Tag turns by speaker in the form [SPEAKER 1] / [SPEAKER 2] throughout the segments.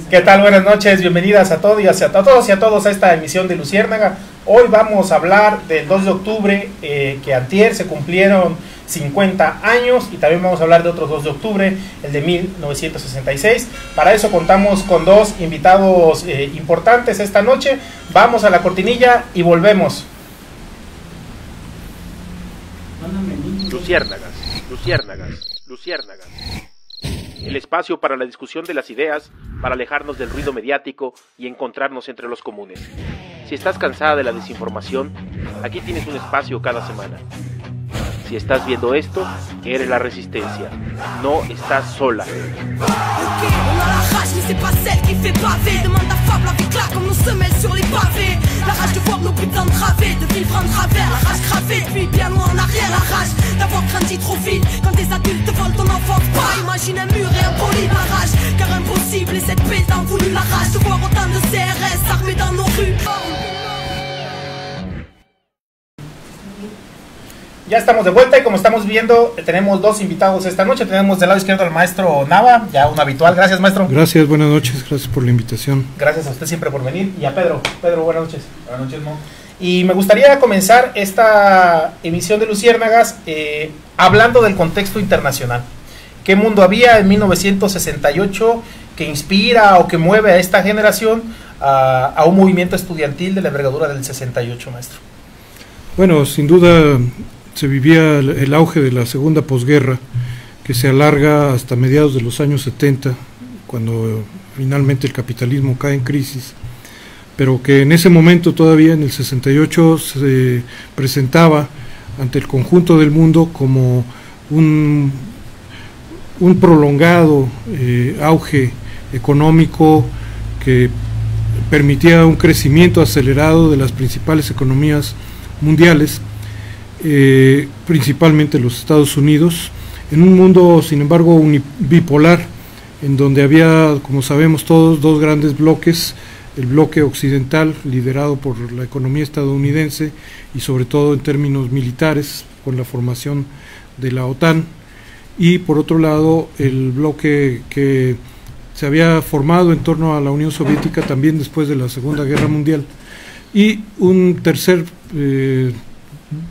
[SPEAKER 1] ¿Qué tal? Buenas noches, bienvenidas a todos y a todos a esta emisión de Luciérnaga. Hoy vamos a hablar del 2 de octubre, que antier se cumplieron 50 años, y también vamos a hablar de otros 2 de octubre, el de 1966. Para eso contamos con dos invitados importantes esta noche. Vamos a la cortinilla y volvemos.
[SPEAKER 2] Luciérnagas, Luciérnagas, Luciérnagas. El espacio para la discusión de las ideas, para alejarnos del ruido mediático y encontrarnos entre los comunes. Si estás cansada de la desinformación, aquí tienes un espacio cada semana. Si estás viendo esto, eres la resistencia. No estás sola.
[SPEAKER 3] La rage de voir nos putains de travées, de vivre en travers, la rage cravée, puis bien loin en arrière, la rage d'avoir grandi trop vite, quand des adultes volent ton enfance, pas imagine un mur et un poli de la rage, car impossible et cette paix t'en voulu la rage de voir autant de CRS armés dans nos rues.
[SPEAKER 1] Ya estamos de vuelta y como estamos viendo, tenemos dos invitados esta noche. Tenemos del lado izquierdo al maestro Nava, ya un habitual. Gracias, maestro.
[SPEAKER 4] Gracias, buenas noches, gracias por la invitación.
[SPEAKER 1] Gracias a usted siempre por venir. Y a Pedro. Pedro, buenas noches. Buenas noches, Mo. Y me gustaría comenzar esta emisión de Luciérnagas hablando del contexto internacional. ¿Qué mundo había en 1968 que inspira o que mueve a esta generación a un movimiento estudiantil de la envergadura del 68, maestro?
[SPEAKER 4] Bueno, sin duda se vivía el auge de la segunda posguerra, que se alarga hasta mediados de los años 70, cuando finalmente el capitalismo cae en crisis, pero que en ese momento todavía, en el 68, se presentaba ante el conjunto del mundo como un prolongado auge económico que permitía un crecimiento acelerado de las principales economías mundiales, principalmente los Estados Unidos, en un mundo sin embargo bipolar, en donde había, como sabemos todos, dos grandes bloques: el bloque occidental, liderado por la economía estadounidense y sobre todo en términos militares, con la formación de la OTAN, y por otro lado el bloque que se había formado en torno a la Unión Soviética también después de la Segunda Guerra Mundial, y un tercer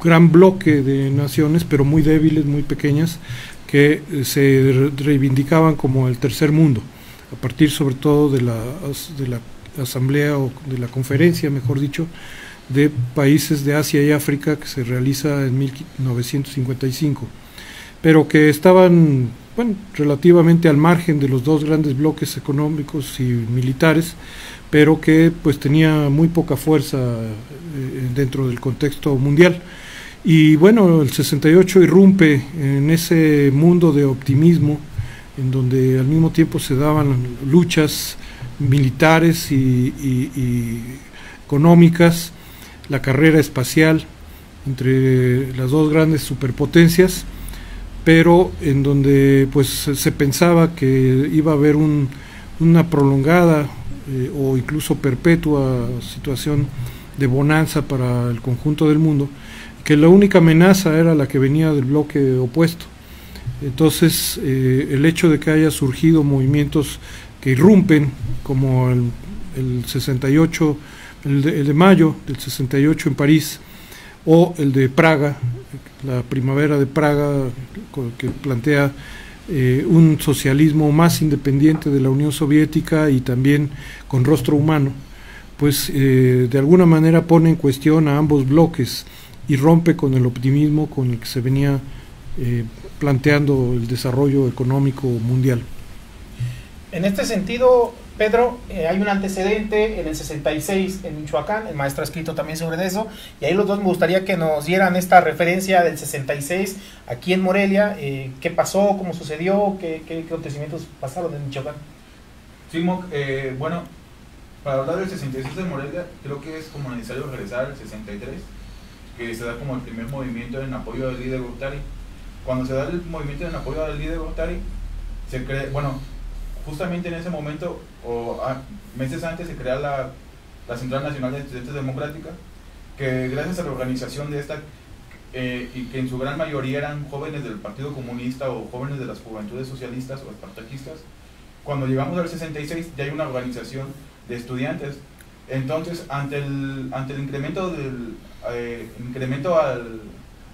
[SPEAKER 4] gran bloque de naciones, pero muy débiles, muy pequeñas, que se reivindicaban como el tercer mundo, a partir sobre todo de la asamblea, o de la conferencia, mejor dicho, de países de Asia y África, que se realiza en 1955, pero que estaban, bueno, relativamente al margen de los dos grandes bloques económicos y militares, pero que pues tenía muy poca fuerza dentro del contexto mundial. Y bueno, el 68 irrumpe en ese mundo de optimismo, en donde al mismo tiempo se daban luchas militares y económicas, la carrera espacial entre las dos grandes superpotencias, pero en donde pues se pensaba que iba a haber una prolongada o incluso perpetua situación de bonanza para el conjunto del mundo, que la única amenaza era la que venía del bloque opuesto. Entonces el hecho de que haya surgido movimientos que irrumpen, como el 68, el de mayo del 68 en París, o el de Praga, la primavera de Praga, que plantea un socialismo más independiente de la Unión Soviética y también con rostro humano, pues de alguna manera pone en cuestión a ambos bloques y rompe con el optimismo con el que se venía planteando el desarrollo económico mundial.
[SPEAKER 1] En este sentido, Pedro, hay un antecedente en el 66 en Michoacán. El maestro ha escrito también sobre eso, y ahí los dos me gustaría que nos dieran esta referencia del 66 aquí en Morelia. ¿Qué pasó? ¿Cómo sucedió? ¿Qué acontecimientos pasaron en Michoacán?
[SPEAKER 5] Sí, bueno, para hablar del 66 de Morelia, creo que es como necesario regresar al 63, que se da como el primer movimiento en apoyo del líder Gortari. Cuando se da el movimiento en apoyo del líder Gortari, se cree, bueno, justamente en ese momento, meses antes, se crea la Central Nacional de Estudiantes Democrática, que gracias a la organización de esta, y que en su gran mayoría eran jóvenes del Partido Comunista o jóvenes de las Juventudes Socialistas o espartaquistas, cuando llegamos al 66 ya hay una organización de estudiantes. Entonces, ante el incremento al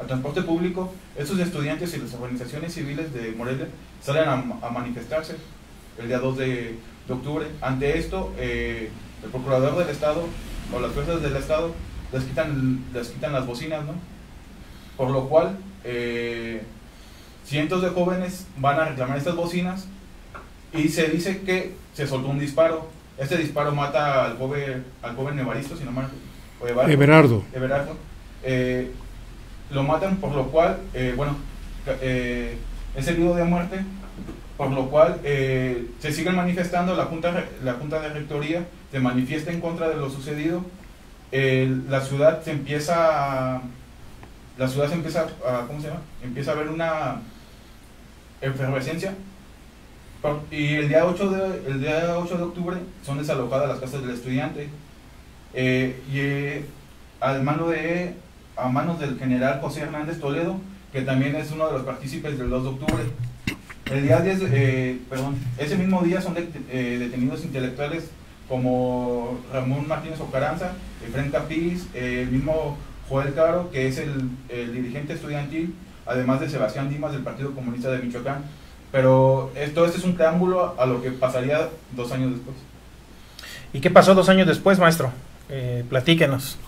[SPEAKER 5] transporte público, estos estudiantes y las organizaciones civiles de Morelia salen a manifestarse el día 2 de octubre. Ante esto, el procurador del Estado o las fuerzas del Estado les quitan las bocinas, ¿no? Por lo cual, cientos de jóvenes van a reclamar estas bocinas y se dice que se soltó un disparo. Este disparo mata al joven Evaristo, si no mal,
[SPEAKER 4] Everardo.
[SPEAKER 5] Lo matan, por lo cual, es herido de muerte, por lo cual se siguen manifestando. La junta de rectoría se manifiesta en contra de lo sucedido. La ciudad se empieza a ¿cómo se llama? Empieza a haber una efervescencia. Y el día 8 de octubre son desalojadas las casas del estudiante, a manos del general José Hernández Toledo, que también es uno de los partícipes del 2 de octubre. El día 10, ese mismo día son detenidos intelectuales como Ramón Martínez Ocaranza, Efrén Capiz, el mismo Joel Caro, que es el dirigente estudiantil, además de Sebastián Dimas del Partido Comunista de Michoacán. Pero este es un preámbulo a lo que pasaría 2 años después.
[SPEAKER 1] ¿Y qué pasó 2 años después, maestro? Platíquenos.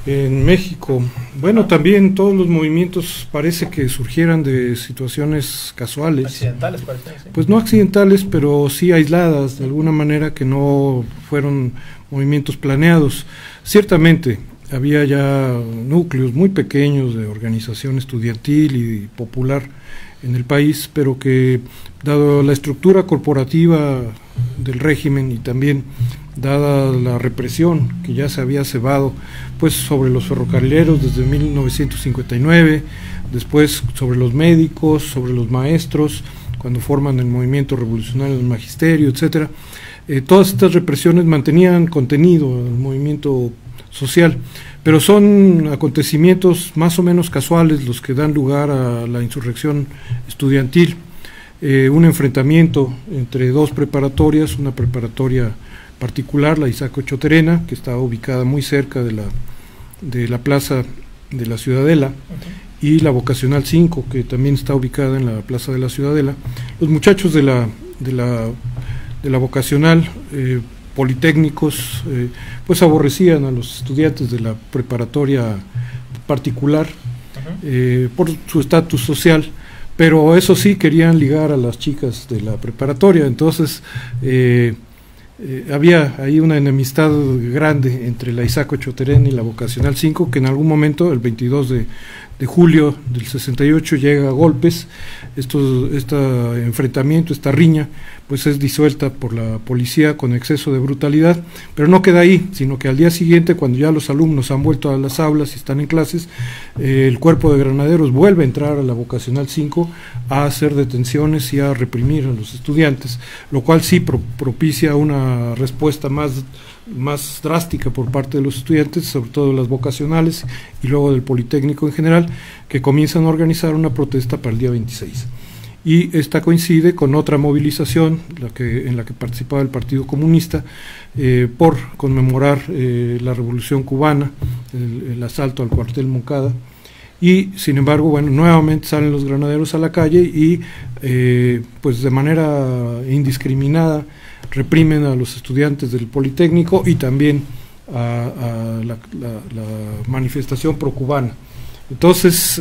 [SPEAKER 4] En México, bueno, también todos los movimientos parece que surgieran de situaciones casuales.
[SPEAKER 1] Accidentales, parece, sí.
[SPEAKER 4] Pues no accidentales, pero sí aisladas, de alguna manera, que no fueron movimientos planeados. Ciertamente, había ya núcleos muy pequeños de organización estudiantil y popular en el país, pero que, dado la estructura corporativa del régimen y también dada la represión que ya se había cebado pues sobre los ferrocarrileros desde 1959, después sobre los médicos, sobre los maestros, cuando forman el movimiento revolucionario del magisterio, etcétera, todas estas represiones mantenían contenido el movimiento social, pero son acontecimientos más o menos casuales los que dan lugar a la insurrección estudiantil, un enfrentamiento entre 2 preparatorias, una preparatoria particular, la Isaac Ochoa Terena, que está ubicada muy cerca de la plaza de la Ciudadela, y la Vocacional 5, que también está ubicada en la plaza de la Ciudadela. Los muchachos de la Vocacional, politécnicos, pues aborrecían a los estudiantes de la preparatoria particular por su estatus social, pero eso sí, querían ligar a las chicas de la preparatoria. Entonces había ahí una enemistad grande entre la Isaac Ochoa Terena y la Vocacional 5, que en algún momento, el 22 de julio del 68, llega a golpes. Este enfrentamiento, esta riña, pues es disuelta por la policía con exceso de brutalidad, pero no queda ahí, sino que al día siguiente, cuando ya los alumnos han vuelto a las aulas y están en clases, el cuerpo de granaderos vuelve a entrar a la Vocacional 5 a hacer detenciones y a reprimir a los estudiantes, lo cual sí propicia una respuesta más drástica por parte de los estudiantes, sobre todo de las vocacionales y luego del Politécnico en general, que comienzan a organizar una protesta para el día 26. Y esta coincide con otra movilización en la que participaba el Partido Comunista por conmemorar la Revolución Cubana, el asalto al cuartel Moncada. Y sin embargo, bueno, nuevamente salen los granaderos a la calle y pues de manera indiscriminada reprimen a los estudiantes del Politécnico y también a la manifestación procubana. Entonces,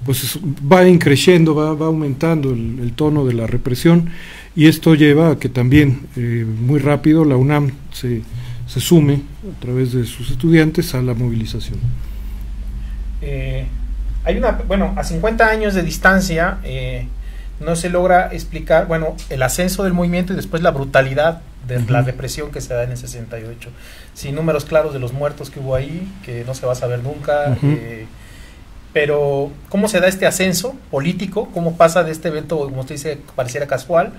[SPEAKER 4] pues va increciendo, va aumentando el tono de la represión, y esto lleva a que también muy rápido la UNAM se sume a través de sus estudiantes a la movilización.
[SPEAKER 1] Hay a 50 años de distancia no se logra explicar, el ascenso del movimiento y después la brutalidad de la represión que se da en el 68, sin números claros de los muertos que hubo ahí, que no se va a saber nunca. Pero ¿cómo se da este ascenso político? ¿Cómo pasa de este evento, como usted dice, pareciera casual,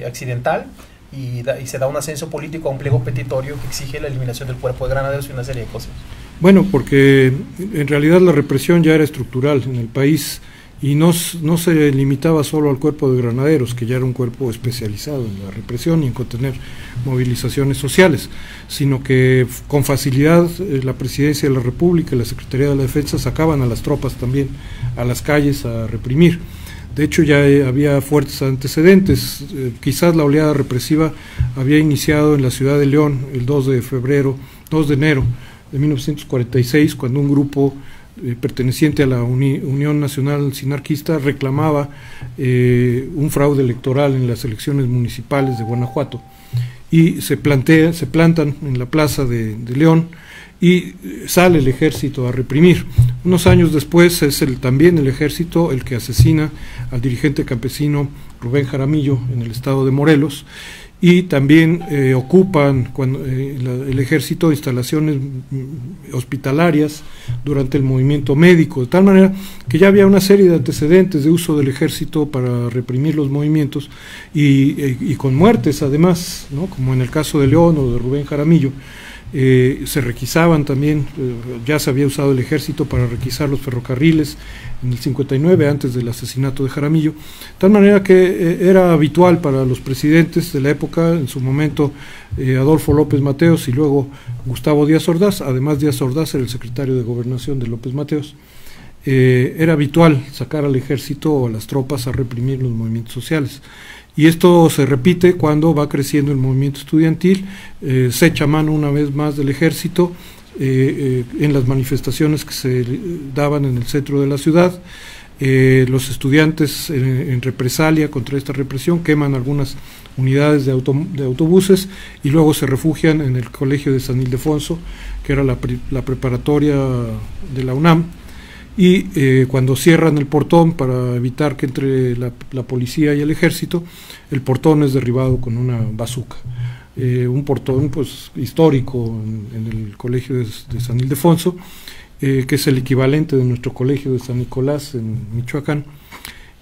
[SPEAKER 1] accidental, y se da un ascenso político a un pliego petitorio que exige la eliminación del cuerpo de granaderos y una serie de cosas?
[SPEAKER 4] Bueno, porque en realidad la represión ya era estructural en el país y no se limitaba solo al cuerpo de granaderos, que ya era un cuerpo especializado en la represión y en contener movilizaciones sociales, sino que con facilidad la Presidencia de la República y la Secretaría de la Defensa sacaban a las tropas también a las calles a reprimir. De hecho ya había fuertes antecedentes, quizás la oleada represiva había iniciado en la ciudad de León el 2 de enero de 1946, cuando un grupo perteneciente a la Unión Nacional Sinarquista reclamaba un fraude electoral en las elecciones municipales de Guanajuato, y se plantan en la plaza de León, y sale el ejército a reprimir. Unos años después es también el ejército el que asesina al dirigente campesino Rubén Jaramillo en el estado de Morelos, y también ocupan el ejército instalaciones hospitalarias durante el movimiento médico, de tal manera que ya había una serie de antecedentes de uso del ejército para reprimir los movimientos, y con muertes además, ¿no? Como en el caso de León o de Rubén Jaramillo. Se requisaban también, ya se había usado el ejército para requisar los ferrocarriles en el 59, antes del asesinato de Jaramillo, de tal manera que era habitual para los presidentes de la época, en su momento Adolfo López Mateos y luego Gustavo Díaz Ordaz. Además, Díaz Ordaz era el secretario de Gobernación de López Mateos. Era habitual sacar al ejército o a las tropas a reprimir los movimientos sociales. Y esto se repite cuando va creciendo el movimiento estudiantil, se echa mano una vez más del ejército en las manifestaciones que se daban en el centro de la ciudad. Los estudiantes en represalia contra esta represión queman algunas unidades de autobuses y luego se refugian en el colegio de San Ildefonso, que era la preparatoria de la UNAM. Y cuando cierran el portón para evitar que entre la policía y el ejército, el portón es derribado con una bazuca. Un portón pues histórico en el colegio de San Ildefonso, que es el equivalente de nuestro colegio de San Nicolás en Michoacán,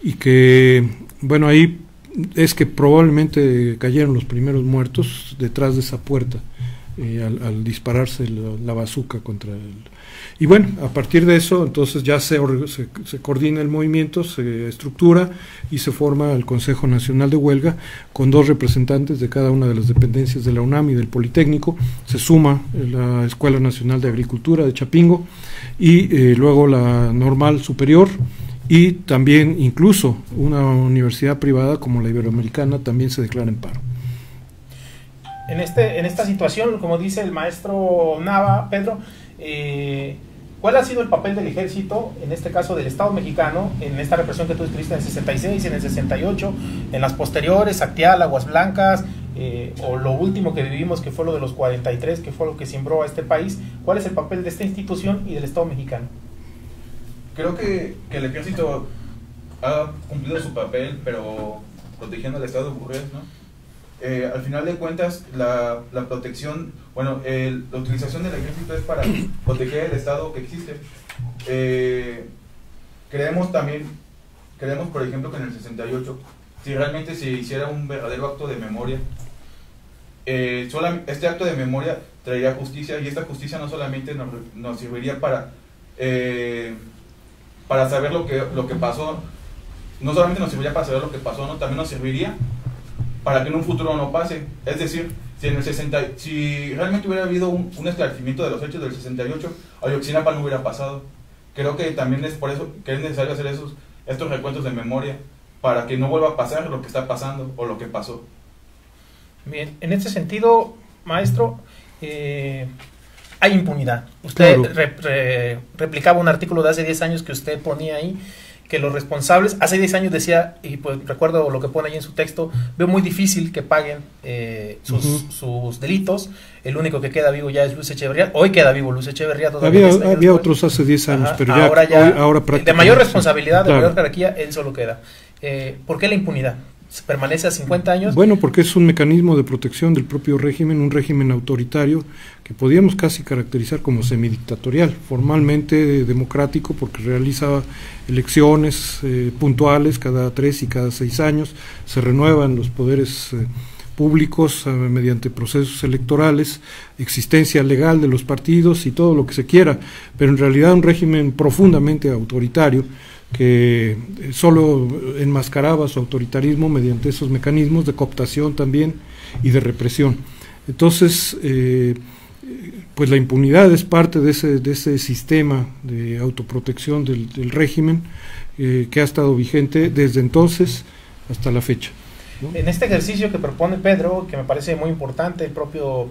[SPEAKER 4] y que, bueno, ahí es que probablemente cayeron los primeros muertos detrás de esa puerta, al dispararse la bazuca contra el... Y bueno, a partir de eso, entonces ya se coordina el movimiento, se estructura y se forma el Consejo Nacional de Huelga, con 2 representantes de cada una de las dependencias de la UNAM y del Politécnico. Se suma la Escuela Nacional de Agricultura de Chapingo y luego la Normal Superior, y también incluso una universidad privada como la Iberoamericana también se declara en paro.
[SPEAKER 1] En esta situación, como dice el maestro Nava, Pedro, ¿cuál ha sido el papel del ejército, en este caso del Estado mexicano, en esta represión que tú describiste en el 66, en el 68, en las posteriores, Acteal, Aguas Blancas, o lo último que vivimos, que fue lo de los 43, que fue lo que sembró a este país? ¿Cuál es el papel de esta institución y del Estado mexicano?
[SPEAKER 5] Creo que el ejército ha cumplido su papel, pero protegiendo al Estado burgués, ¿no? Al final de cuentas, la protección, bueno, la utilización del ejército es para proteger el Estado que existe. Creemos, por ejemplo, que en el 68, si realmente se hiciera un verdadero acto de memoria, este acto de memoria traería justicia, y esta justicia no solamente nos serviría para saber lo que pasó, no solamente nos serviría para saber lo que pasó, ¿no? También nos serviría para que en un futuro no pase. Es decir, si realmente hubiera habido un esclarecimiento de los hechos del 68, Ayotzinapa no hubiera pasado. Creo que también es por eso que es necesario hacer estos recuentos de memoria, para que no vuelva a pasar lo que está pasando o lo que pasó.
[SPEAKER 1] Bien, en este sentido, maestro, hay impunidad. Usted claro. Replicaba un artículo de hace 10 años que usted ponía ahí, que los responsables, hace 10 años decía, y pues recuerdo lo que pone ahí en su texto, veo muy difícil que paguen sus delitos. El único que queda vivo ya es Luis Echeverría. Hoy queda vivo Luis Echeverría.
[SPEAKER 4] Había otros hace 10 años,
[SPEAKER 1] ajá,
[SPEAKER 4] pero
[SPEAKER 1] ahora
[SPEAKER 4] prácticamente
[SPEAKER 1] de mayor responsabilidad,
[SPEAKER 4] claro.
[SPEAKER 1] De mayor jerarquía, él solo queda. ¿Por qué la impunidad? ¿Permanece a 50 años?
[SPEAKER 4] Bueno, porque es un mecanismo de protección del propio régimen, un régimen autoritario que podríamos casi caracterizar como semidictatorial, formalmente democrático, porque realiza elecciones puntuales cada 3 y cada 6 años, se renuevan los poderes públicos mediante procesos electorales, existencia legal de los partidos y todo lo que se quiera, pero en realidad un régimen profundamente autoritario que solo enmascaraba su autoritarismo mediante esos mecanismos de cooptación también y de represión. Entonces, pues la impunidad es parte de ese sistema de autoprotección del régimen que ha estado vigente desde entonces hasta la fecha, ¿no?
[SPEAKER 1] En este ejercicio que propone Pedro, que me parece muy importante, el propio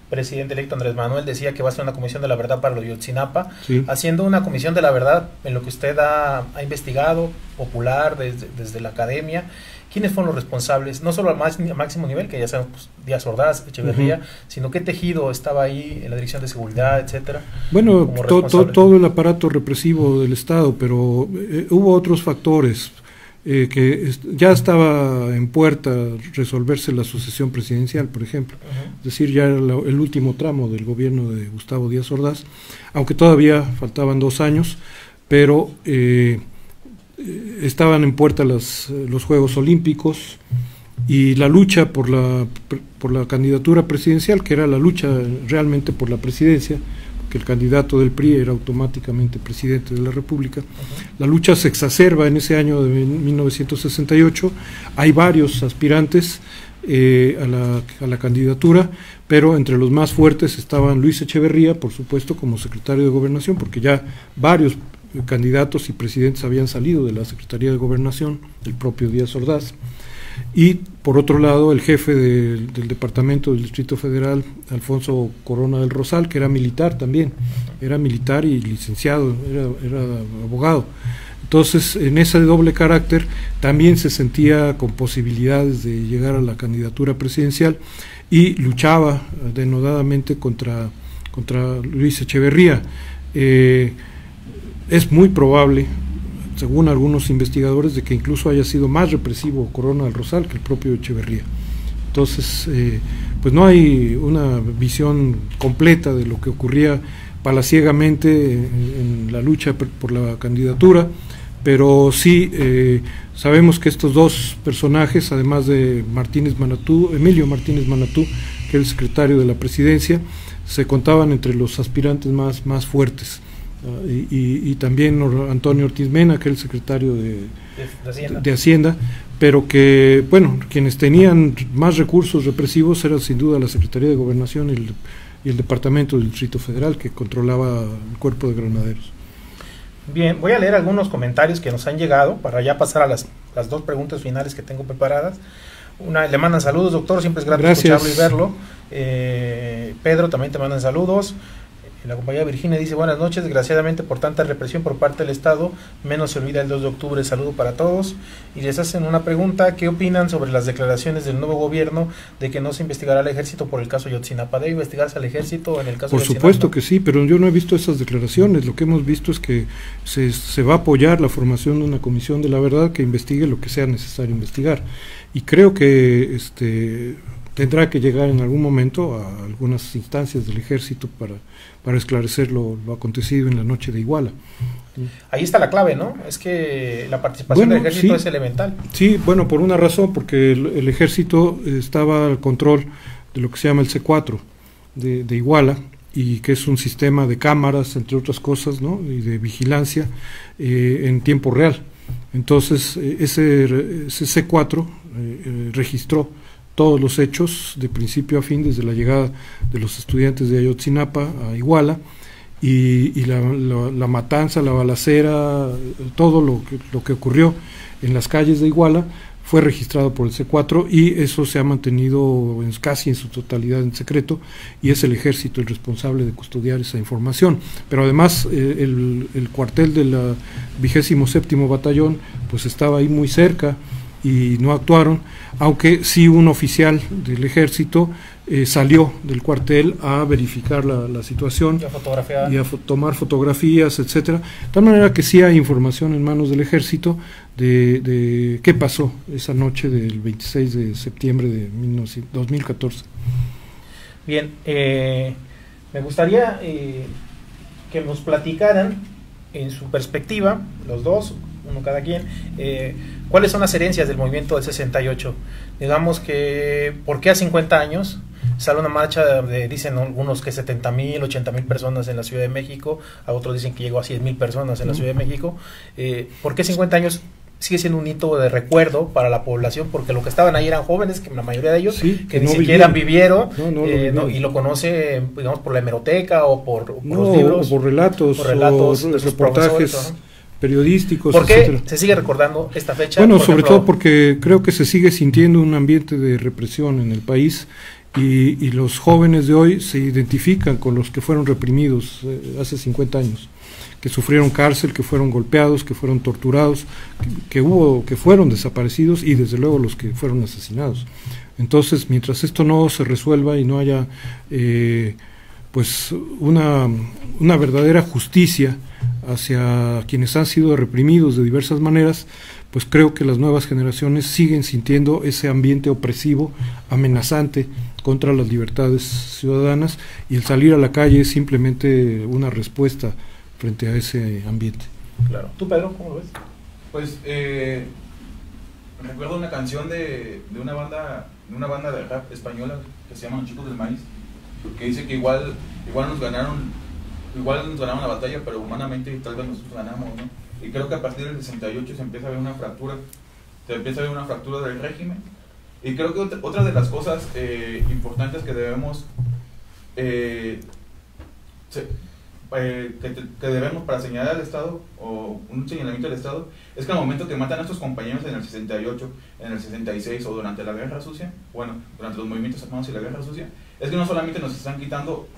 [SPEAKER 1] presidente electo Andrés Manuel decía que va a ser una comisión de la verdad para Ayotzinapa, sí. Haciendo una comisión de la verdad en lo que usted ha investigado, popular, desde la academia. ¿Quiénes fueron los responsables? No solo al máximo nivel, que ya sabemos, pues, Díaz Ordaz, Echeverría, sino qué tejido estaba ahí en la dirección de seguridad, etcétera.
[SPEAKER 4] Bueno, todo el aparato represivo del Estado, pero hubo otros factores que ya estaba en puerta resolverse la sucesión presidencial, por ejemplo. Es decir, ya era el último tramo del gobierno de Gustavo Díaz Ordaz, aunque todavía faltaban 2 años, pero estaban en puerta los Juegos Olímpicos y la lucha por la candidatura presidencial, que era la lucha realmente por la presidencia, que el candidato del PRI era automáticamente presidente de la República. La lucha se exacerba en ese año de 1968, hay varios aspirantes a la candidatura, pero entre los más fuertes estaban Luis Echeverría, por supuesto, como secretario de Gobernación, porque ya varios candidatos y presidentes habían salido de la Secretaría de Gobernación, el propio Díaz Ordaz, y por otro lado el jefe del Departamento del Distrito Federal, Alfonso Corona del Rosal, que era militar también, era militar y licenciado, era abogado. Entonces, en ese doble carácter también se sentía con posibilidades de llegar a la candidatura presidencial y luchaba denodadamente contra Luis Echeverría. Es muy probable, según algunos investigadores, de que incluso haya sido más represivo Corona del Rosal que el propio Echeverría. Entonces, pues no hay una visión completa de lo que ocurría palaciegamente en la lucha por la candidatura, pero sí sabemos que estos dos personajes, además de Emilio Martínez Manatú, que era el secretario de la presidencia, se contaban entre los aspirantes más fuertes. Y también Antonio Ortiz Mena, que era el secretario de Hacienda, pero que, bueno, quienes tenían más recursos represivos eran sin duda la Secretaría de Gobernación y el Departamento del Distrito Federal, que controlaba el cuerpo de granaderos.
[SPEAKER 1] Bien, voy a leer algunos comentarios que nos han llegado para ya pasar a las 2 preguntas finales que tengo preparadas. Le mandan saludos, doctor, siempre es grato escucharlo y verlo. Pedro, también te mandan saludos. La compañera Virginia dice: buenas noches, desgraciadamente por tanta represión por parte del Estado, menos se olvida el 2 de octubre, saludo para todos. Y les hacen una pregunta: ¿qué opinan sobre las declaraciones del nuevo gobierno de que no se investigará al ejército por el caso Ayotzinapa? ¿Debe investigarse al ejército en el caso de Ayotzinapa?
[SPEAKER 4] Por supuesto que sí, pero yo no he visto esas declaraciones. Lo que hemos visto es que se va a apoyar la formación de una comisión de la verdad que investigue lo que sea necesario investigar. Y creo que tendrá que llegar en algún momento a algunas instancias del ejército para esclarecer lo acontecido en la noche de Iguala.
[SPEAKER 1] Ahí está la clave, ¿no? Es que la participación del ejército es elemental.
[SPEAKER 4] Sí, bueno, por una razón, porque el ejército estaba al control de lo que se llama el C4 de Iguala, y que es un sistema de cámaras, entre otras cosas, ¿no?, y de vigilancia en tiempo real. Entonces, ese C4 registró todos los hechos de principio a fin, desde la llegada de los estudiantes de Ayotzinapa a Iguala, y la matanza, la balacera, todo lo que ocurrió en las calles de Iguala fue registrado por el C4, y eso se ha mantenido casi en su totalidad en secreto, y es el ejército el responsable de custodiar esa información. Pero además el cuartel de la 27º Batallón pues estaba ahí muy cerca y no actuaron, aunque sí un oficial del ejército salió del cuartel a verificar la situación y a tomar fotografías, etcétera. De tal manera que sí hay información en manos del ejército de qué pasó esa noche del 26 de septiembre de 2014.
[SPEAKER 1] Bien, me gustaría que nos platicaran en su perspectiva, los dos, uno cada quien. ¿Cuáles son las herencias del movimiento del 68? Digamos que, ¿por qué a 50 años sale una marcha dicen algunos que 70,000, 80,000 personas en la Ciudad de México, a otros dicen que llegó a 100,000 personas en la Ciudad de México? ¿Por qué 50 años sigue siendo un hito de recuerdo para la población? Porque lo que estaban ahí eran jóvenes, que la mayoría de ellos que ni
[SPEAKER 4] no
[SPEAKER 1] siquiera vivieron,
[SPEAKER 4] y
[SPEAKER 1] lo conocen, digamos, por la hemeroteca o por los
[SPEAKER 4] libros, o por relatos
[SPEAKER 1] de
[SPEAKER 4] reportajes periodísticos,
[SPEAKER 1] ¿Por qué
[SPEAKER 4] etcétera.
[SPEAKER 1] se sigue recordando esta fecha?
[SPEAKER 4] Bueno, sobre todo porque creo que se sigue sintiendo un ambiente de represión en el país y los jóvenes de hoy se identifican con los que fueron reprimidos hace 50 años, que sufrieron cárcel, que fueron golpeados, que fueron torturados, que fueron desaparecidos y desde luego los que fueron asesinados. Entonces, mientras esto no se resuelva y no haya pues una verdadera justicia hacia quienes han sido reprimidos de diversas maneras, pues creo que las nuevas generaciones siguen sintiendo ese ambiente opresivo, amenazante contra las libertades ciudadanas, y el salir a la calle es simplemente una respuesta frente a ese ambiente.
[SPEAKER 1] Claro. ¿Tú, Pedro, cómo lo ves?
[SPEAKER 5] Pues recuerdo una canción de una banda de rap española que se llama Los Chicos del Maíz, que dice que igual nos ganaron la batalla, pero humanamente tal vez nosotros ganamos, ¿no? Y creo que a partir del 68 se empieza a ver una fractura del régimen. Y creo que otra de las cosas importantes que debemos que debemos para señalar al Estado, o un señalamiento del Estado, es que al momento que matan a nuestros compañeros en el 68, en el 66 o durante la Guerra Sucia, durante los movimientos armados y la Guerra Sucia, es que no solamente nos están quitando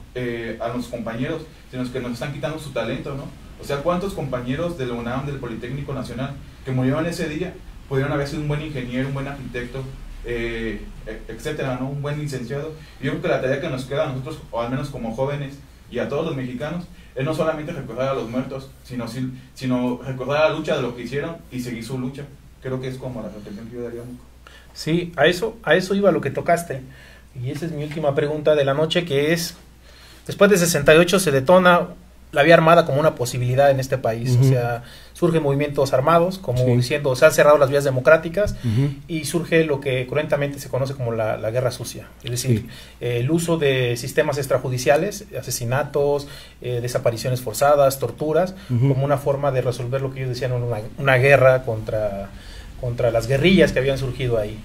[SPEAKER 5] a los compañeros, sino que nos están quitando su talento, ¿no? O sea, ¿cuántos compañeros de la UNAM, del Politécnico Nacional, que murieron ese día, pudieron haber sido un buen ingeniero, un buen arquitecto, etcétera, ¿no? Un buen licenciado? Y yo creo que la tarea que nos queda a nosotros, o al menos como jóvenes y a todos los mexicanos, es no solamente recordar a los muertos, sino recordar la lucha de lo que hicieron y seguir su lucha. Creo que es como la reflexión que yo daría.
[SPEAKER 1] Sí, a eso iba lo que tocaste. Y esa es mi última pregunta de la noche, que es, después de 68 se detona la vía armada como una posibilidad en este país. O sea, surgen movimientos armados, como diciendo, se han cerrado las vías democráticas, y surge lo que cruentamente se conoce como la guerra sucia. Es decir, el uso de sistemas extrajudiciales, asesinatos, desapariciones forzadas, torturas, como una forma de resolver lo que ellos decían, una guerra contra las guerrillas que habían surgido ahí.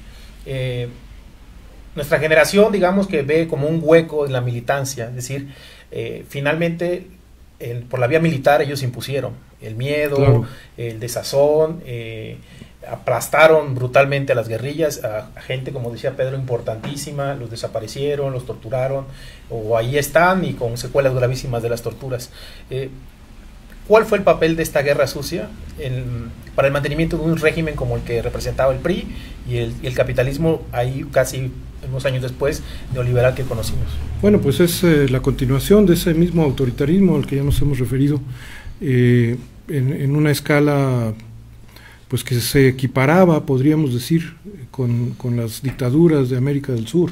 [SPEAKER 1] Nuestra generación, digamos, que ve como un hueco en la militancia, es decir, finalmente por la vía militar ellos impusieron el miedo, el desazón, aplastaron brutalmente a las guerrillas, a gente, como decía Pedro, importantísima, los desaparecieron, los torturaron, o ahí están y con secuelas gravísimas de las torturas. ¿Cuál fue el papel de esta guerra sucia para el mantenimiento de un régimen como el que representaba el PRI y el capitalismo ahí casi unos años después neoliberal que conocimos?
[SPEAKER 4] Bueno, pues es la continuación de ese mismo autoritarismo al que ya nos hemos referido, en una escala pues que se equiparaba, podríamos decir, con las dictaduras de América del Sur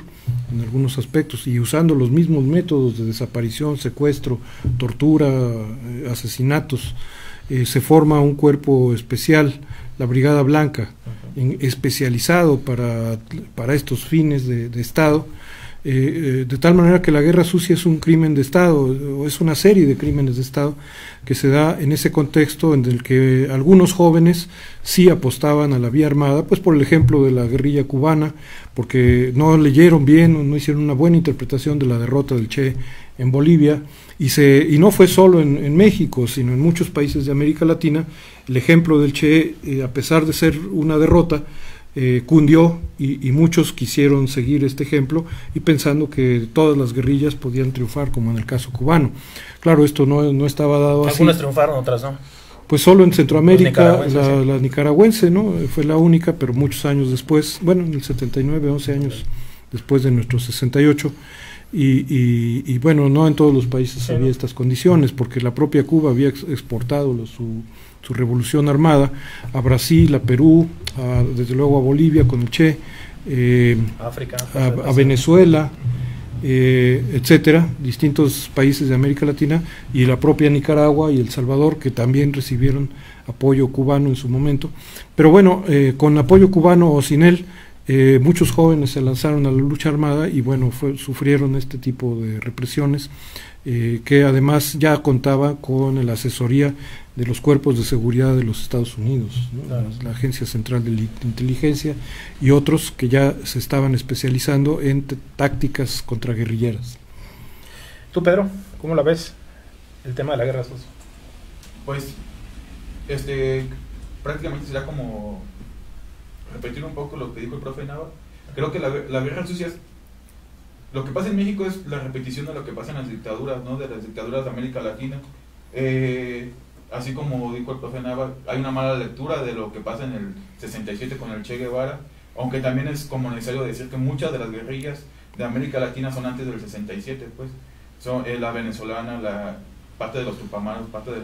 [SPEAKER 4] en algunos aspectos, y usando los mismos métodos de desaparición, secuestro, tortura, asesinatos. Se forma un cuerpo especial, la Brigada Blanca, especializado para estos fines de Estado, de tal manera que la guerra sucia es un crimen de Estado, o es una serie de crímenes de Estado que se da en ese contexto en el que algunos jóvenes sí apostaban a la vía armada, pues por el ejemplo de la guerrilla cubana, porque no leyeron bien, no hicieron una buena interpretación de la derrota del Che en Bolivia, y no fue solo en México, sino en muchos países de América Latina. El ejemplo del Che, a pesar de ser una derrota, cundió, y muchos quisieron seguir este ejemplo y pensando que todas las guerrillas podían triunfar, como en el caso cubano. Claro, esto no estaba dado así.
[SPEAKER 1] Algunas triunfaron, otras no.
[SPEAKER 4] Pues solo en Centroamérica, la nicaragüense, ¿no? Fue la única, pero muchos años después, bueno, en el 79, 11 años después de nuestro 68, y bueno, no en todos los países había estas condiciones, porque la propia Cuba había exportado su revolución armada a Brasil, a Perú, desde luego a Bolivia con el Che,
[SPEAKER 1] África,
[SPEAKER 4] a Venezuela, etcétera, distintos países de América Latina y la propia Nicaragua y El Salvador, que también recibieron apoyo cubano en su momento. Pero bueno, con apoyo cubano o sin él, muchos jóvenes se lanzaron a la lucha armada y bueno, sufrieron este tipo de represiones, que además ya contaba con la asesoría de los cuerpos de seguridad de los Estados Unidos, ¿no?
[SPEAKER 1] Claro.
[SPEAKER 4] La Agencia Central de Inteligencia y otros que ya se estaban especializando en tácticas contraguerrilleras.
[SPEAKER 1] Tú, Pedro, ¿cómo la ves? El tema de la guerra sucia.
[SPEAKER 5] Pues, prácticamente será como repetir un poco lo que dijo el profe Nava. Creo que la guerra sucia es, lo que pasa en México es la repetición de lo que pasa en las dictaduras, ¿no? De las dictaduras de América Latina. Así como dijo el profe Nava, hay una mala lectura de lo que pasa en el 67 con el Che Guevara, aunque también es como necesario decir que muchas de las guerrillas de América Latina son antes del 67, pues. Son la venezolana, la parte de los tupamaros, parte de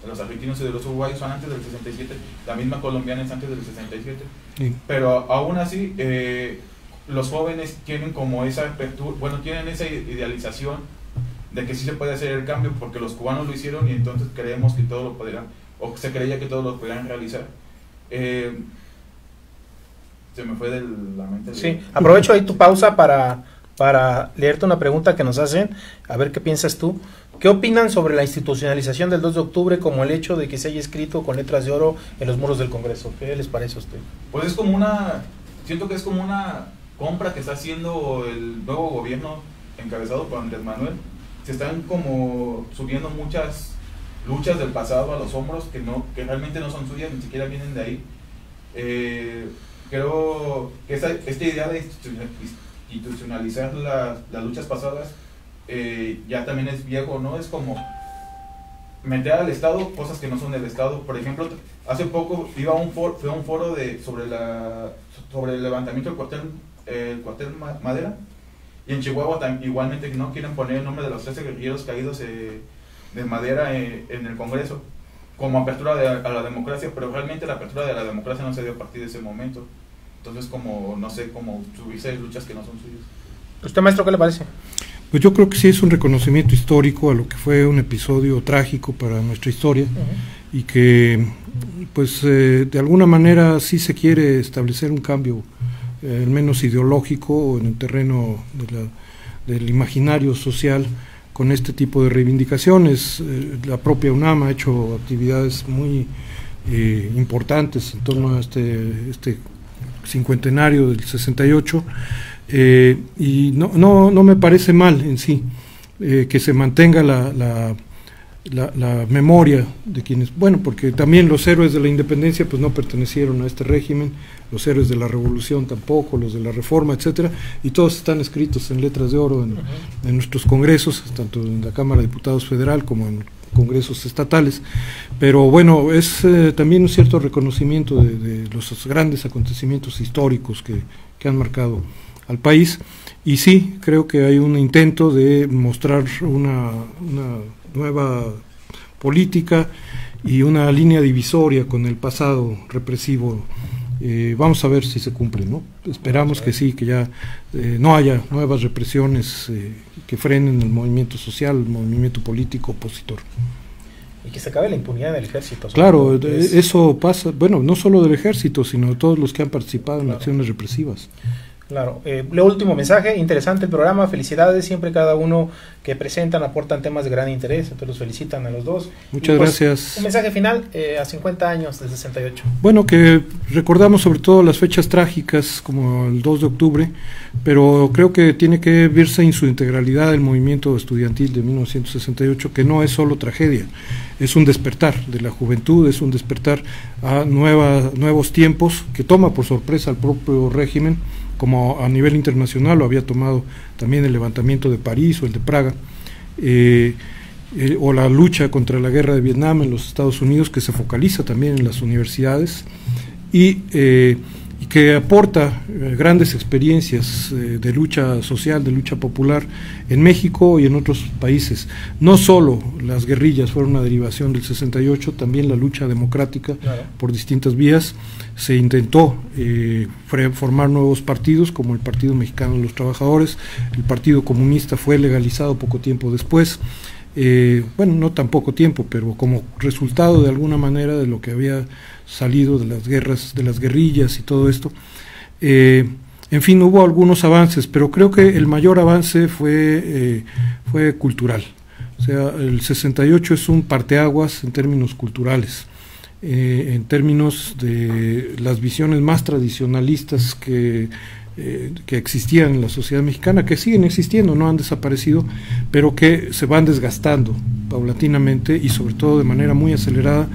[SPEAKER 5] los argentinos y de los uruguayos son antes del 67, la misma colombiana es antes del 67. Sí. Pero aún así, los jóvenes tienen como esa apertura, bueno, tienen esa idealización de que sí se puede hacer el cambio, porque los cubanos lo hicieron y entonces creemos que todos lo podrían, o se creía que todos lo podrían realizar. Se me fue de la mente.
[SPEAKER 1] Sí, aprovecho ahí tu pausa para leerte una pregunta que nos hacen, a ver qué piensas tú. ¿Qué opinan sobre la institucionalización del 2 de octubre como el hecho de que se haya escrito con letras de oro en los muros del Congreso? ¿Qué les parece a usted?
[SPEAKER 5] Pues es como siento que es como una compra que está haciendo el nuevo gobierno encabezado por Andrés Manuel. Se están como subiendo muchas luchas del pasado a los hombros que realmente no son suyas, ni siquiera vienen de ahí. Creo que esta idea de institucionalizar las luchas pasadas ya también es viejo, ¿no? Es como meter al Estado cosas que no son del Estado. Por ejemplo, hace poco fue a un foro sobre el levantamiento del cuartel Madera. Y en Chihuahua igualmente no quieren poner el nombre de los 13 guerrilleros caídos de Madera en el Congreso como apertura a la democracia, pero realmente la apertura de la democracia no se dio a partir de ese momento. Entonces, como no sé, como subirse luchas que no son suyas.
[SPEAKER 1] ¿Usted, maestro, qué le parece?
[SPEAKER 4] Pues yo creo que sí es un reconocimiento histórico a lo que fue un episodio trágico para nuestra historia, y que pues de alguna manera sí se quiere establecer un cambio, al menos ideológico, en el terreno del imaginario social, con este tipo de reivindicaciones. La propia UNAM ha hecho actividades muy importantes en torno a este cincuentenario del 68, y no me parece mal en sí que se mantenga la memoria de quienes, bueno, porque también los héroes de la independencia pues no pertenecieron a este régimen, los héroes de la revolución tampoco, los de la reforma, etcétera, y todos están escritos en letras de oro en nuestros congresos, tanto en la Cámara de Diputados Federal como en congresos estatales. Pero bueno, es también un cierto reconocimiento de los grandes acontecimientos históricos que han marcado al país, y sí, creo que hay un intento de mostrar una nueva política y una línea divisoria con el pasado represivo. Vamos a ver si se cumple, ¿no? Esperamos que sí, que ya no haya nuevas represiones que frenen el movimiento social, el movimiento político opositor.
[SPEAKER 1] Y que se acabe la impunidad del ejército.
[SPEAKER 4] Claro, eso pasa, bueno, no solo del ejército, sino de todos los que han participado en acciones represivas.
[SPEAKER 1] Claro, lo último mensaje, interesante el programa, felicidades, siempre cada uno que presentan aportan temas de gran interés, entonces los felicitan a los dos.
[SPEAKER 4] Muchas gracias.
[SPEAKER 1] Un mensaje final a 50 años del 68.
[SPEAKER 4] Bueno, que recordamos sobre todo las fechas trágicas como el 2 de octubre, pero creo que tiene que verse en su integralidad el movimiento estudiantil de 1968, que no es solo tragedia, es un despertar de la juventud, es un despertar a nuevos tiempos que toma por sorpresa al propio régimen, como a nivel internacional lo había tomado también el levantamiento de París o el de Praga, o la lucha contra la guerra de Vietnam en los Estados Unidos, que se focaliza también en las universidades, y que aporta grandes experiencias de lucha social, de lucha popular en México y en otros países. No solo las guerrillas fueron una derivación del 68, también la lucha democrática, claro, por distintas vías. Se intentó formar nuevos partidos, como el Partido Mexicano de los Trabajadores. El Partido Comunista fue legalizado poco tiempo después. Bueno, no tan poco tiempo, pero como resultado de alguna manera de lo que había salido de las guerras, de las guerrillas y todo esto. En fin, hubo algunos avances, pero creo que el mayor avance fue cultural. O sea, el 68 es un parteaguas en términos culturales, en términos de las visiones más tradicionalistas que existían en la sociedad mexicana, que siguen existiendo, no han desaparecido, pero que se van desgastando paulatinamente y sobre todo de manera muy acelerada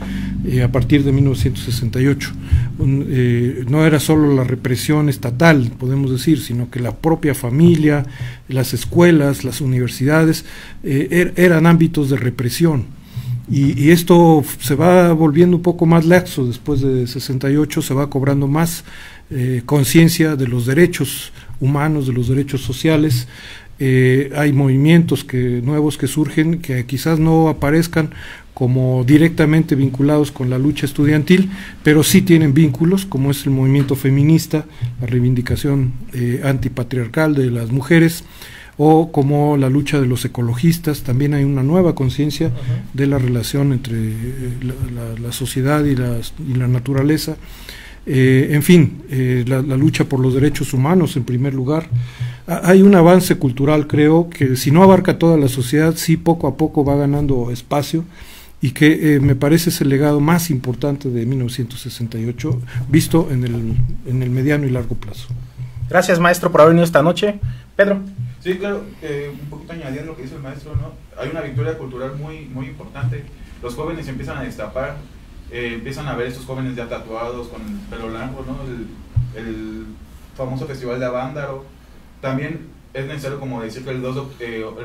[SPEAKER 4] a partir de 1968. No era solo la represión estatal, podemos decir, sino que la propia familia, las escuelas, las universidades eran ámbitos de represión. Y esto se va volviendo un poco más laxo después de 68, se va cobrando más conciencia de los derechos humanos, de los derechos sociales. Hay movimientos nuevos que surgen, que quizás no aparezcan como directamente vinculados con la lucha estudiantil, pero sí tienen vínculos, como es el movimiento feminista, la reivindicación antipatriarcal de las mujeres, o como la lucha de los ecologistas. También hay una nueva conciencia de la relación entre la sociedad y la naturaleza. En fin, la lucha por los derechos humanos en primer lugar. Hay un avance cultural, creo, que si no abarca toda la sociedad, sí poco a poco va ganando espacio, y que me parece es el legado más importante de 1968, visto en el mediano y largo plazo.
[SPEAKER 1] Gracias, maestro, por haber venido esta noche. Pedro.
[SPEAKER 5] Sí, claro, un poquito añadiendo lo que dice el maestro, ¿no? Hay una victoria cultural muy, muy importante. Los jóvenes empiezan a destapar, empiezan a ver estos jóvenes ya tatuados con el pelo blanco, ¿no? El famoso festival de Avándaro. También es necesario como decir que el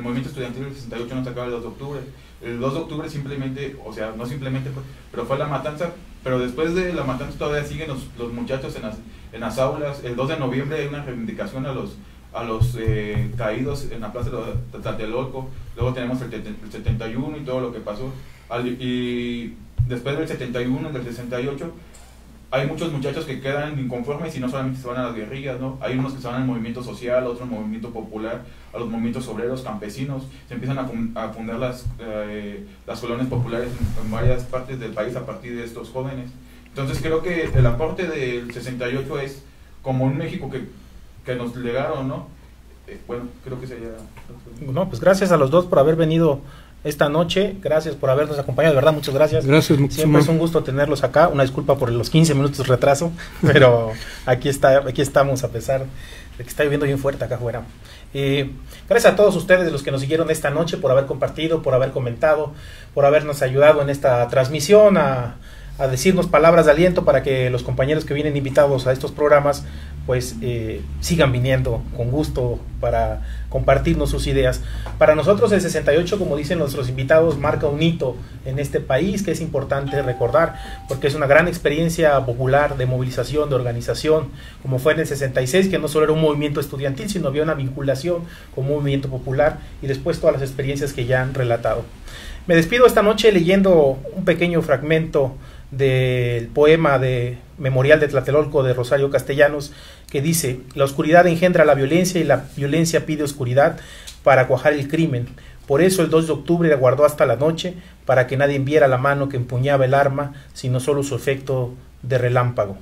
[SPEAKER 5] movimiento estudiantil del 68 no se acaba el 2 de octubre. El 2 de octubre simplemente, o sea, no simplemente fue, pero fue la matanza, pero después de la matanza todavía siguen los muchachos en las aulas. El 2 de noviembre hay una reivindicación a los caídos en la plaza de Tlatelolco. Luego tenemos el 71 y todo lo que pasó. Y después del 71, del 68, hay muchos muchachos que quedan inconformes y no solamente se van a las guerrillas, ¿no? Hay unos que se van al movimiento social, otros al movimiento popular, a los movimientos obreros, campesinos. Se empiezan a fundar las colonias populares en varias partes del país a partir de estos jóvenes. Entonces creo que el aporte del 68 es como un México que nos legaron, ¿no? Bueno, creo que sería...
[SPEAKER 1] No, pues gracias a los dos por haber venido esta noche, gracias por habernos acompañado, de verdad, muchas gracias.
[SPEAKER 4] Gracias,
[SPEAKER 1] siempre es un gusto tenerlos acá, una disculpa por los 15 minutos de retraso, pero aquí estamos a pesar de que está lloviendo bien fuerte acá afuera. Gracias a todos ustedes, los que nos siguieron esta noche, por haber compartido, por haber comentado, por habernos ayudado en esta transmisión, a decirnos palabras de aliento para que los compañeros que vienen invitados a estos programas pues sigan viniendo con gusto para compartirnos sus ideas. Para nosotros el 68, como dicen nuestros invitados, marca un hito en este país que es importante recordar, porque es una gran experiencia popular de movilización, de organización, como fue en el 66, que no solo era un movimiento estudiantil, sino había una vinculación con un movimiento popular, y después todas las experiencias que ya han relatado. Me despido esta noche leyendo un pequeño fragmento del poema de Memorial de Tlatelolco de Rosario Castellanos, que dice: la oscuridad engendra la violencia y la violencia pide oscuridad para cuajar el crimen. Por eso el 2 de octubre la guardó hasta la noche, para que nadie viera la mano que empuñaba el arma, sino solo su efecto de relámpago.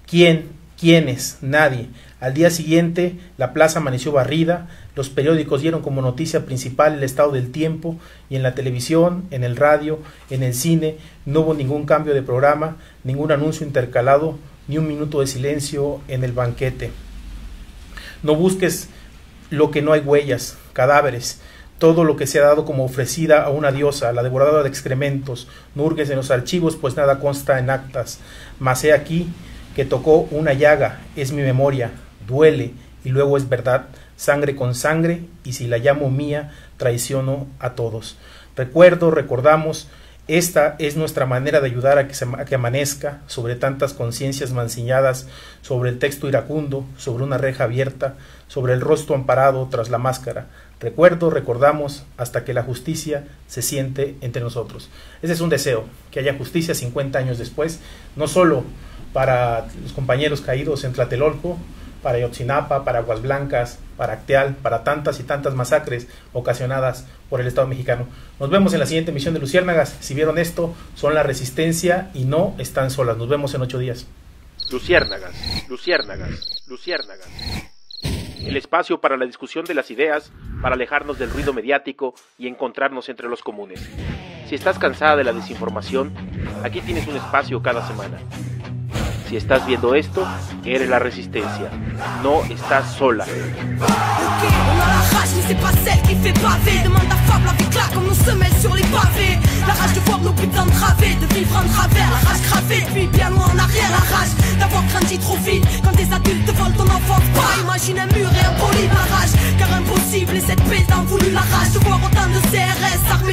[SPEAKER 1] ¿Quiénes? Nadie. Al día siguiente la plaza amaneció barrida, los periódicos dieron como noticia principal el estado del tiempo, y en la televisión, en el radio, en el cine, no hubo ningún cambio de programa, ningún anuncio intercalado, ni un minuto de silencio en el banquete. No busques lo que no hay huellas, cadáveres, todo lo que se ha dado como ofrecida a una diosa, la devoradora de excrementos. No hurgues en los archivos, pues nada consta en actas, mas he aquí que tocó una llaga, es mi memoria, duele y luego es verdad, sangre con sangre, y si la llamo mía, traiciono a todos. Recordamos, Esta es nuestra manera de ayudar a que amanezca sobre tantas conciencias mancilladas, sobre el texto iracundo, sobre una reja abierta, sobre el rostro amparado tras la máscara. Recordamos hasta que la justicia se siente entre nosotros. Ese es un deseo, que haya justicia 50 años después, no solo para los compañeros caídos en Tlatelolco, para Ayotzinapa, para Aguas Blancas, para Acteal, para tantas y tantas masacres ocasionadas por el Estado mexicano. Nos vemos en la siguiente emisión de Luciérnagas. Si vieron esto, son la resistencia y no están solas. Nos vemos en 8 días.
[SPEAKER 2] Luciérnagas, Luciérnagas, Luciérnagas. El espacio para la discusión de las ideas, para alejarnos del ruido mediático y encontrarnos entre los comunes. Si estás cansada de la desinformación, aquí tienes un espacio cada semana. Si estás viendo esto, eres la resistencia. No estás sola.
[SPEAKER 3] On a la rage, mais c'est pas celle qui fait baver. Demande à Fab, la vie claque comme nos semelles sur les pavés. La rage de voir nos putains de travées, de vivre en travers. La rage cravée, puis bien loin en arrière. La rage d'avoir grandi trop vite. Quand des adultes te volent ton enfance, pas imagine un mur et un poli barrage. Car impossible, et cette paix t'en voulu la rage de voir autant de CRS armés